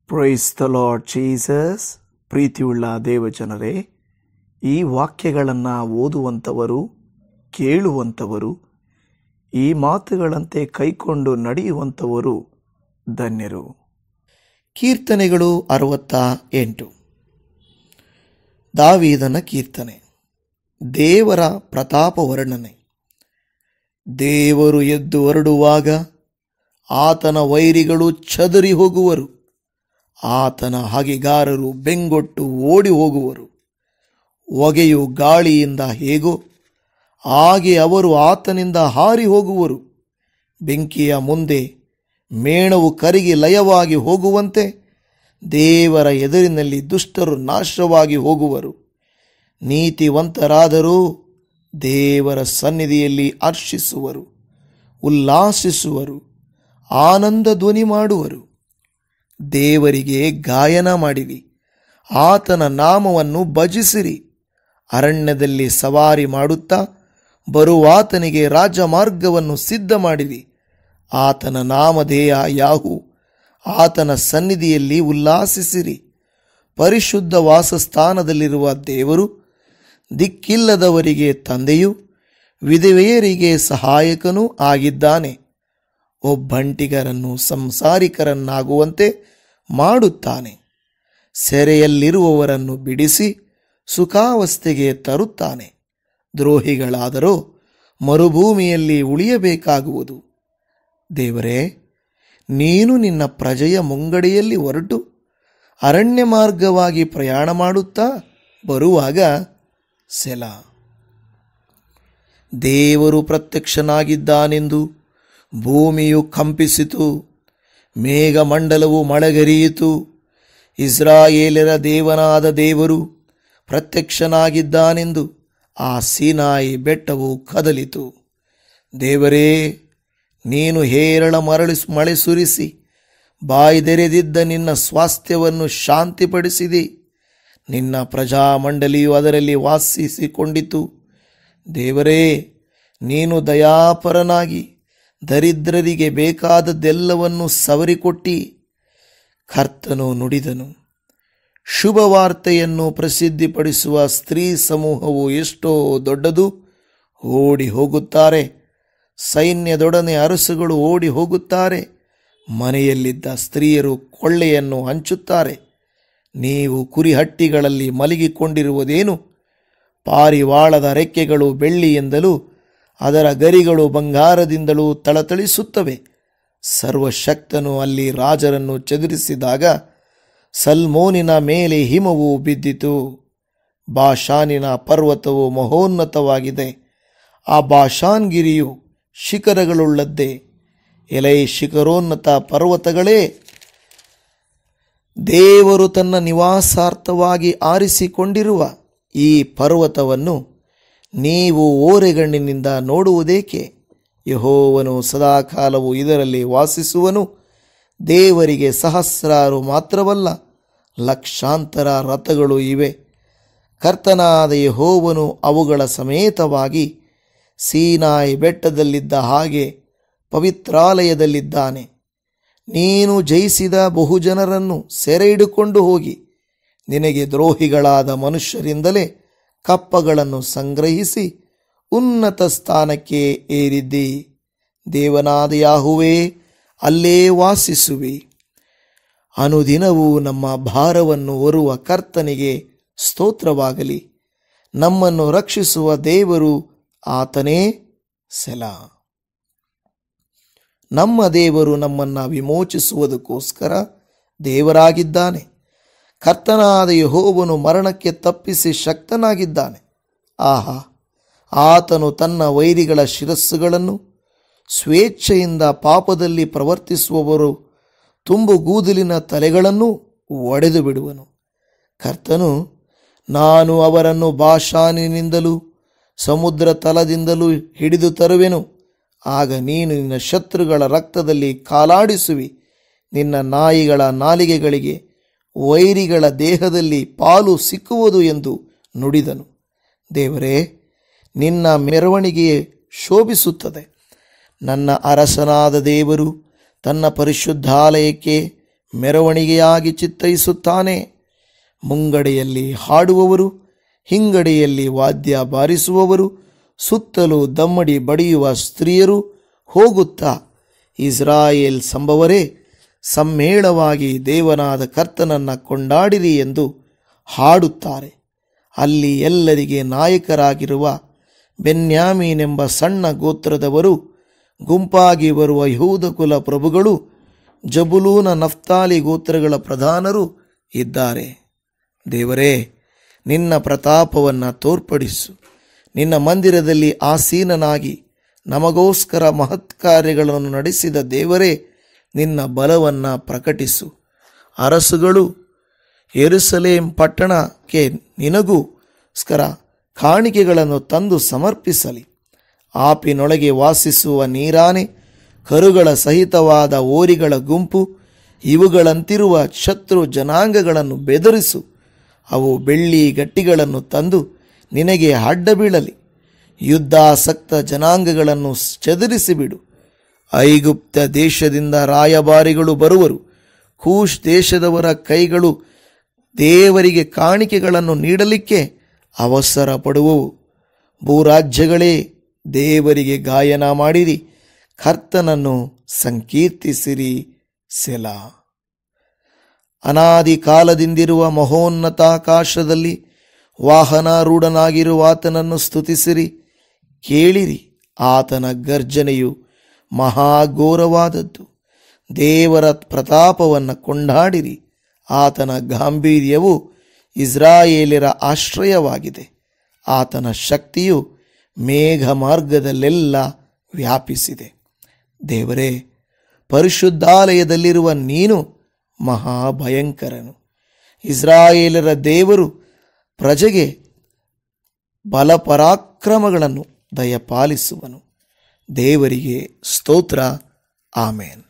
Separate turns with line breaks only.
Price the Lord Jesus. ಪ್ರೀತಿಯುಳ್ಳ ದೇವಜನರೇ, ಈ ವಾಕ್ಯಗಳನ್ನು ಓದುವಂಥವರು, ಕೇಳುವಂಥವರು, ಈ ಮಾತುಗಳಂತೆ ಕೈಕೊಂಡು ನಡೆಯುವಂಥವರು ಧನ್ಯರು.
ಕೀರ್ತನೆಗಳು 68. ದಾವೀದನ ಕೀರ್ತನೆ. ದೇವರ ಪ್ರತಾಪ ವರ್ಣನೆ. ದೇವರು ಎದ್ದು ಹೊರಡುವಾಗ ಆತನ ವೈರಿಗಳು ಚದರಿ ಹೋಗುವರು, ಆತನ ಹಗೆಗಾರರು ಬೆಂಗೊಟ್ಟು ಓಡಿ ಹೋಗುವರು. ಹೊಗೆಯು ಗಾಳಿಯಿಂದ ಹೇಗೋ ಹಾಗೆ ಅವರು ಆತನಿಂದ ಹಾರಿ ಹೋಗುವರು. ಬೆಂಕಿಯ ಮುಂದೆ ಮೇಣವು ಕರಗಿ ಲಯವಾಗಿ ಹೋಗುವಂತೆ ದೇವರ ಎದುರಿನಲ್ಲಿ ದುಷ್ಟರು ನಾಶವಾಗಿ ಹೋಗುವರು. ನೀತಿವಂತರಾದರೂ ದೇವರ ಸನ್ನಿಧಿಯಲ್ಲಿ ಹರ್ಷಿಸುವರು, ಉಲ್ಲಾಸಿಸುವರು, ಆನಂದ ಧ್ವನಿ ಮಾಡುವರು. ದೇವರಿಗೆ ಗಾಯನ ಮಾಡಿರಿ, ಆತನ ನಾಮವನ್ನು ಭಜಿಸಿರಿ. ಅರಣ್ಯದಲ್ಲಿ ಸವಾರಿ ಮಾಡುತ್ತಾ ಬರುವಾತನಿಗೆ ರಾಜಮಾರ್ಗವನ್ನು ಸಿದ್ಧ ಮಾಡಿರಿ. ಆತನ ನಾಮಧೇಯ ಯಾಹೂ, ಆತನ ಸನ್ನಿಧಿಯಲ್ಲಿ ಉಲ್ಲಾಸಿಸಿರಿ. ಪರಿಶುದ್ಧ ವಾಸಸ್ಥಾನದಲ್ಲಿರುವ ದೇವರು ದಿಕ್ಕಿಲ್ಲದವರಿಗೆ ತಂದೆಯೂ ವಿಧವೆಯರಿಗೆ ಸಹಾಯಕನೂ ಆಗಿದ್ದಾನೆ. ಒಬ್ಬಂಟಿಗರನ್ನು ಸಂಸಾರಿಕರನ್ನಾಗುವಂತೆ ಮಾಡುತ್ತಾನೆ. ಸೆರೆಯಲ್ಲಿರುವವರನ್ನು ಬಿಡಿಸಿ ಸುಖಾವಸ್ಥೆಗೆ ತರುತ್ತಾನೆ. ದ್ರೋಹಿಗಳಾದರೋ ಮರುಭೂಮಿಯಲ್ಲಿ ಉಳಿಯಬೇಕಾಗುವುದು. ದೇವರೇ, ನೀನು ನಿನ್ನ ಪ್ರಜೆಯ ಮುಂಗಡೆಯಲ್ಲಿ ಹೊರಟು ಅರಣ್ಯ ಮಾರ್ಗವಾಗಿ ಪ್ರಯಾಣ ಮಾಡುತ್ತಾ ಬರುವಾಗ ಸೆಲಾ. ದೇವರು ಪ್ರತ್ಯಕ್ಷನಾಗಿದ್ದಾನೆಂದು ಭೂಮಿಯು ಕಂಪಿಸಿತು, ಮೇಘಮಂಡಲವು ಮಳೆಗರೆಯಿತು. ಇಸ್ರಾಯೇಲರ ದೇವನಾದ ದೇವರು ಪ್ರತ್ಯಕ್ಷನಾಗಿದ್ದಾನೆಂದು ಆ ಸೀನಾಯಿ ಬೆಟ್ಟವು ಕದಲಿತು. ದೇವರೇ, ನೀನು ಹೇರಳ ಮಳೆ ಸುರಿಸಿ ಬಾಯ್ದೆರೆದಿದ್ದ ನಿನ್ನ ಸ್ವಾಸ್ಥ್ಯವನ್ನು ಶಾಂತಿಪಡಿಸಿದಿ. ನಿನ್ನ ಪ್ರಜಾಮಂಡಲಿಯು ಅದರಲ್ಲಿ ವಾಸಿಸಿಕೊಂಡಿತು. ದೇವರೇ, ನೀನು ದಯಾಪರನಾಗಿ ದರಿದ್ರರಿಗೆ ಬೇಕಾದದ್ದೆಲ್ಲವನ್ನು ಸವರಿಕೊಟ್ಟಿ. ಕರ್ತನು ನುಡಿದನು, ಶುಭವಾರ್ತೆಯನ್ನು ಪ್ರಸಿದ್ಧಿಪಡಿಸುವ ಸ್ತ್ರೀ ಸಮೂಹವು ಎಷ್ಟೋ ದೊಡ್ಡದು. ಓಡಿ ಹೋಗುತ್ತಾರೆ, ಸೈನ್ಯದೊಡನೆ ಅರಸುಗಳು ಓಡಿ ಹೋಗುತ್ತಾರೆ. ಮನೆಯಲ್ಲಿದ್ದ ಸ್ತ್ರೀಯರು ಕೊಳ್ಳೆಯನ್ನು ಹಂಚುತ್ತಾರೆ. ನೀವು ಕುರಿಹಟ್ಟಿಗಳಲ್ಲಿ ಮಲಗಿಕೊಂಡಿರುವುದೇನು? ಪಾರಿವಾಳದ ರೆಕ್ಕೆಗಳು ಬೆಳ್ಳಿಯಿಂದಲೂ ಅದರ ಗರಿಗಳು ಬಂಗಾರದಿಂದಲೂ ತಳತಳಿಸುತ್ತವೆ. ಸರ್ವಶಕ್ತನು ಅಲ್ಲಿ ರಾಜರನ್ನು ಚದುರಿಸಿದಾಗ ಸಲ್ಮೋನಿನ ಮೇಲೆ ಹಿಮವು ಬಿದ್ದಿತು. ಬಾಷಾನಿನ ಪರ್ವತವು ಮಹೋನ್ನತವಾಗಿದೆ, ಆ ಬಾಷಾನ್ಗಿರಿಯು ಶಿಖರಗಳುಳ್ಳದ್ದೇ. ಎಲೈ ಶಿಖರೋನ್ನತ ಪರ್ವತಗಳೇ, ದೇವರು ತನ್ನ ನಿವಾಸಾರ್ಥವಾಗಿ ಆರಿಸಿಕೊಂಡಿರುವ ಈ ಪರ್ವತವನ್ನು ನೀವು ಓರೆಗಣ್ಣಿನಿಂದ ನೋಡುವುದೇಕೆ? ಯೆಹೋವನು ಸದಾಕಾಲವು ಇದರಲ್ಲಿ ವಾಸಿಸುವನು. ದೇವರಿಗೆ ಸಹಸ್ರಾರು ಮಾತ್ರವಲ್ಲ, ಲಕ್ಷಾಂತರ ರಥಗಳು ಇವೆ. ಕರ್ತನಾದ ಯೆಹೋವನು ಅವುಗಳ ಸಮೇತವಾಗಿ ಸೀನಾಯಿ ಬೆಟ್ಟದಲ್ಲಿದ್ದ ಹಾಗೆ ಪವಿತ್ರಾಲಯದಲ್ಲಿದ್ದಾನೆ. ನೀನು ಜಯಿಸಿದ ಬಹುಜನರನ್ನು ಸೆರೆ ಹಿಡಿಕೊಂಡು ಹೋಗಿ ನಿನಗೆ ದ್ರೋಹಿಗಳಾದ ಮನುಷ್ಯರಿಂದಲೇ ಕಪ್ಪಗಳನ್ನು ಸಂಗ್ರಹಿಸಿ ಉನ್ನತ ಸ್ಥಾನಕ್ಕೆ ಏರಿದ್ದಿ. ದೇವನಾದ ಯಾಹುವೇ, ಅಲ್ಲೇ ವಾಸಿಸುವಿ. ಅನುದಿನವೂ ನಮ್ಮ ಭಾರವನ್ನು ಹೊರುವ ಕರ್ತನಿಗೆ ಸ್ತೋತ್ರವಾಗಲಿ. ನಮ್ಮನ್ನು ರಕ್ಷಿಸುವ ದೇವರು ಆತನೇ. ಸೆಲಾ. ನಮ್ಮ ದೇವರು ನಮ್ಮನ್ನು ವಿಮೋಚಿಸುವುದಕ್ಕೋಸ್ಕರ ದೇವರಾಗಿದ್ದಾನೆ. ಕರ್ತನಾದ ಯೆಹೋವನು ಮರಣಕ್ಕೆ ತಪ್ಪಿಸಿ ಶಕ್ತನಾಗಿದ್ದಾನೆ. ಆಹಾ, ಆತನು ತನ್ನ ವೈರಿಗಳ ಶಿರಸ್ಸುಗಳನ್ನು, ಸ್ವೇಚ್ಛೆಯಿಂದ ಪಾಪದಲ್ಲಿ ಪ್ರವರ್ತಿಸುವವರು ತುಂಬುಗೂದಲಿನ ತಲೆಗಳನ್ನು ಒಡೆದು ಬಿಡುವನು. ಕರ್ತನು, ನಾನು ಅವರನ್ನು ಬಾಷಾನಿನಿಂದಲೂ ಸಮುದ್ರ ತಲದಿಂದಲೂ ಹಿಡಿದು ತರುವೆನು. ಆಗ ನೀನು ನಿನ್ನ ಶತ್ರುಗಳ ರಕ್ತದಲ್ಲಿ ಕಾಲಾಡಿಸುವಿ. ನಿನ್ನ ನಾಯಿಗಳ ನಾಲಿಗೆಗಳಿಗೆ ವೈರಿಗಳ ದೇಹದಲ್ಲಿ ಪಾಲು ಸಿಕ್ಕುವುದು ಎಂದು ನುಡಿದನು. ದೇವರೇ, ನಿನ್ನ ಮೆರವಣಿಗೆಯೇ ಶೋಭಿಸುತ್ತದೆ. ನನ್ನ ಅರಸನಾದ ದೇವರು ತನ್ನ ಪರಿಶುದ್ಧಾಲಯಕ್ಕೆ ಮೆರವಣಿಗೆಯಾಗಿ ಚಿತ್ತೈಸುತ್ತಾನೆ. ಮುಂಗಡೆಯಲ್ಲಿ ಹಾಡುವವರು, ಹಿಂಗಡೆಯಲ್ಲಿ ವಾದ್ಯ ಬಾರಿಸುವವರು, ಸುತ್ತಲೂ ದಮ್ಮಡಿ ಬಡಿಯುವ ಸ್ತ್ರೀಯರು ಹೋಗುತ್ತಾ, ಇಸ್ರಾಯೇಲ್ ಸಂಭವರೇ, ಸಮ್ಮೇಳವಾಗಿ ದೇವನಾದ ಕರ್ತನನ್ನು ಕೊಂಡಾಡಿರಿ ಎಂದು ಹಾಡುತ್ತಾರೆ. ಅಲ್ಲಿ ಎಲ್ಲರಿಗೆ ನಾಯಕರಾಗಿರುವ ಬೆನ್ಯಾಮೀನೆಂಬ ಸಣ್ಣ ಗೋತ್ರದವರು, ಗುಂಪಾಗಿ ಬರುವ ಯಹೂದ ಕುಲ ಪ್ರಭುಗಳು, ಜಬುಲೂನ ನಫ್ತಾಲಿ ಗೋತ್ರಗಳ ಪ್ರಧಾನರು ಇದ್ದಾರೆ. ದೇವರೇ, ನಿನ್ನ ಪ್ರತಾಪವನ್ನು ತೋರ್ಪಡಿಸು. ನಿನ್ನ ಮಂದಿರದಲ್ಲಿ ಆಸೀನನಾಗಿ ನಮಗೋಸ್ಕರ ಮಹತ್ಕಾರ್ಯಗಳನ್ನು ನಡೆಸಿದ ದೇವರೇ, ನಿನ್ನ ಬಲವನ್ನು ಪ್ರಕಟಿಸು. ಅರಸುಗಳು ಯೆರೂಸಲೇಮ್ ಪಟ್ಟಣಕ್ಕೆ ನಿನಗೋಸ್ಕರ ಕಾಣಿಕೆಗಳನ್ನು ತಂದು ಸಮರ್ಪಿಸಲಿ. ಆಪಿನೊಳಗೆ ವಾಸಿಸುವ ನೀರಾನೆ, ಕರುಗಳ ಸಹಿತವಾದ ಓರಿಗಳ ಗುಂಪು, ಇವುಗಳಂತಿರುವ ಶತ್ರು ಜನಾಂಗಗಳನ್ನು ಬೆದರಿಸು. ಅವು ಬೆಳ್ಳಿ ಗಟ್ಟಿಗಳನ್ನು ತಂದು ನಿನಗೆ ಅಡ್ಡ ಬೀಳಲಿ. ಯುದ್ಧಾಸಕ್ತ ಜನಾಂಗಗಳನ್ನು ಚದುರಿಸಿಬಿಡು. ಐಗುಪ್ತ ದೇಶದಿಂದ ರಾಯಭಾರಿಗಳು ಬರುವರು. ಕೂಶ್ ದೇಶದವರ ಕೈಗಳು ದೇವರಿಗೆ ಕಾಣಿಕೆಗಳನ್ನು ನೀಡಲಿಕ್ಕೆ ಅವಸರ ಪಡುವವು. ಭೂರಾಜ್ಯಗಳೇ, ದೇವರಿಗೆ ಗಾಯನ ಮಾಡಿರಿ, ಕರ್ತನನ್ನು ಸಂಕೀರ್ತಿಸಿರಿ. ಸೆಲಾ. ಅನಾದಿ ಕಾಲದಿಂದಿರುವ ಮಹೋನ್ನತಾಕಾಶದಲ್ಲಿ ವಾಹನಾರೂಢನಾಗಿರುವ ಆತನನ್ನು ಸ್ತುತಿಸಿರಿ. ಕೇಳಿರಿ, ಆತನ ಗರ್ಜನೆಯು ಮಹಾಘೋರವಾದದ್ದು. ದೇವರ ಪ್ರತಾಪವನ್ನು ಕೊಂಡಾಡಿರಿ. ಆತನ ಗಾಂಭೀರ್ಯವು ಇಸ್ರಾಯೇಲ್ಯರ ಆಶ್ರಯವಾಗಿದೆ. ಆತನ ಶಕ್ತಿಯು ಮೇಘ ಮಾರ್ಗದಲ್ಲೆಲ್ಲ ವ್ಯಾಪಿಸಿದೆ. ದೇವರೇ, ಪರಿಶುದ್ಧಾಲಯದಲ್ಲಿರುವ ನೀನು ಮಹಾಭಯಂಕರನು. ಇಸ್ರಾಯೇಲರ ದೇವರು ಪ್ರಜೆಗೆ ಬಲಪರಾಕ್ರಮಗಳನ್ನು ದಯಪಾಲಿಸುವನು. ದೇವರಿಗೆ ಸ್ತೋತ್ರ. ಆಮೇನ್.